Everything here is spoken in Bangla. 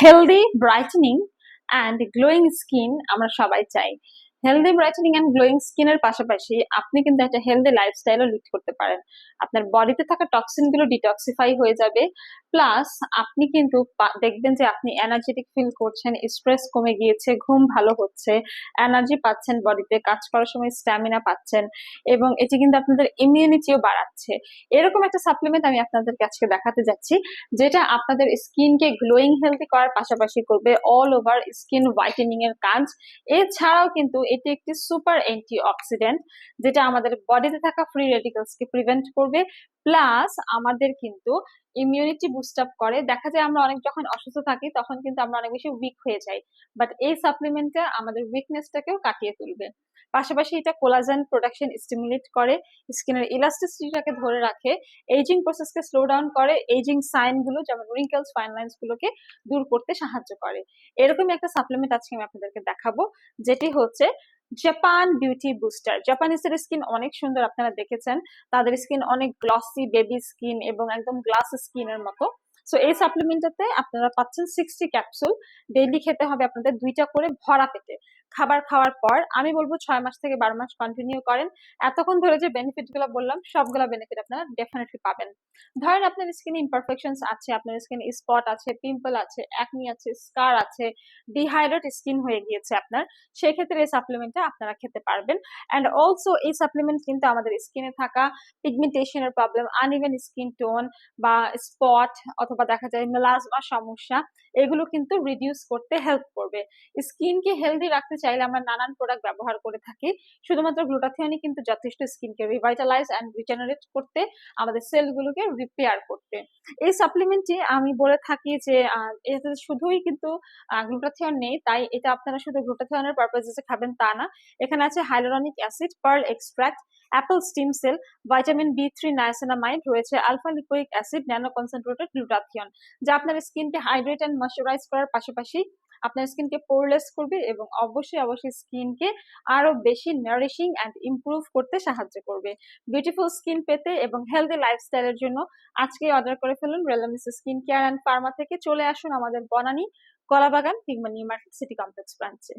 Healthy brightening and glowing skin আমরা সবাই চাই। হেলদি ব্রাইটেনিং অ্যান্ড গ্লোয়িং স্কিনের পাশাপাশি আপনি কিন্তু একটা হেলদি লাইফস্টাইলও লিড করতে পারেন। আপনার বডিতে থাকা টক্সিন গুলো ডিটক্সিফাই হয়ে যাবে। প্লাস আপনি কিন্তু দেখবেন যে আপনি এনার্জেটিক ফিল করছেন, স্ট্রেস কমে গিয়েছে, ঘুম ভালো হচ্ছে, এনার্জি পাচ্ছেন, বডিতে কাজ করার সময় স্ট্যামিনা পাচ্ছেন, এবং এটি কিন্তু আপনাদের ইমিউনিটিও বাড়াচ্ছে। এরকম একটা সাপ্লিমেন্ট আমি আপনাদেরকে আজকে দেখাতে যাচ্ছি, যেটা আপনাদের স্কিনকে গ্লোয়িং হেলদি করার পাশাপাশি করবে অল ওভার স্কিন হোয়াইটেনিং এর কাজ। এছাড়াও কিন্তু এটি একটি সুপার অ্যান্টি অক্সিডেন্ট, যেটা আমাদের বডিতে থাকা ফ্রি রেডিক্যালস কে প্রিভেন্ট করবে। প্লাস আমাদের কিন্তু ইমিউনিটি বুস্ট আপ করে। দেখা যায় আমরা অনেক যখন অসুস্থ থাকি তখন কিন্তু আমরা অনেক বেশি উইক হয়ে যাই, বাট এই সাপ্লিমেন্টটা আমাদের উইকনেসটাকেও কাটিয়ে তুলবে। পাশাপাশি এটা কোলাজেন প্রোডাকশন স্টিমুলেট করে, স্কিনের ইলাস্টিসিটিটাকে ধরে রাখে, এইজিং প্রসেসকে স্লো ডাউন করে, এইজিং সাইন গুলো যেমন রিঙ্কেলস, ফাইন লাইন্স গুলোকে দূর করতে সাহায্য করে। এরকমই একটা সাপ্লিমেন্ট আজকে আমি আপনাদেরকে দেখাবো, যেটি হচ্ছে জাপান বিউটি বুস্টার। জাপানিজের স্কিন অনেক সুন্দর, আপনারা দেখেছেন, তাদের স্কিন অনেক গ্লসি বেবি স্কিন এবং একদম গ্লাস স্কিনের মতো। সো এই সাপ্লিমেন্টটাতে আপনারা পাচ্ছেন 60 ক্যাপসুল। ডেইলি খেতে হবে আপনাদের 2টা করে ভরা পেটে। খাবার খাওয়ার পর আমি বলবো 6 মাস থেকে 12 মাস কন্টিনিউ করেন। এতক্ষণ ধরে যে বেনিফিট গুলো বললাম সবগুলা বেনিফিট আপনারা ডেফিনেটলি পাবেন। ধরেন আপনার স্কিনে ইমপারফেকশনস আছে, আপনার স্কিনে স্পট আছে, পিম্পল আছে, অ্যাকনি আছে, স্কার আছে, ডিহাইড্রেট স্কিন হয়ে গিয়েছে আপনার, সেক্ষেত্রে এই সাপ্লিমেন্টটা আপনারা খেতে পারবেন। অ্যান্ড অলসো এই সাপ্লিমেন্ট কিন্তু আমাদের স্কিনে থাকা পিগমেন্টেশনের প্রবলেম, আনইভেন স্কিন টোন বা স্পট অথবা দেখা যায় মেলাজমা সমস্যা, এগুলো কিন্তু রিডিউস করতে হেল্প করবে। স্কিনকে হেলদি রাখতে চাইলে আমরা নানান প্রোডাক্ট ব্যবহার করে থাকি। শুধুমাত্র গ্লুটাথিয়নই কিন্তু যথেষ্ট স্কিনকে রিভাইটালাইজ অ্যান্ড রিজেনারেট করতে, আমাদের সেলগুলোকে রিপেয়ার করতে। এই সাপ্লিমেন্টটি আমি বলে থাকি যে এতে শুধুই কিন্তু গ্লুটাথিয়ন নেই, তাই এটা আপনারা শুধু গ্লুটাথিয়নের পারপাসে খাবেন তা না। এখানে আছে hyaluronic acid, pearl extract, apple stem cell, vitamin বি3, নায়াসিনামাইড, রয়েছে alpha lipoic acid, nano concentrated glutathione, যা আপনার স্কিনকে হাইড্রেট অ্যান্ড ময়শ্চারাইজ করার পাশাপাশি আপনার স্কিনকে পোরলেস করবে এবং অবশ্যই অবশ্যই স্কিনকে আরো বেশি নারিশিং অ্যান্ড ইমপ্রুভ করতে সাহায্য করবে। বিউটিফুল স্কিন পেতে এবং হেলদি লাইফস্টাইলের জন্য আজকেই অর্ডার করে ফেলুন রেলামিস স্কিন কেয়ার অ্যান্ড ফার্মা থেকে। চলে আসুন আমাদের বনানী, কলাবাগান কিংবা নিউ মার্কেট সিটি কমপ্লেক্স ব্রাঞ্চে।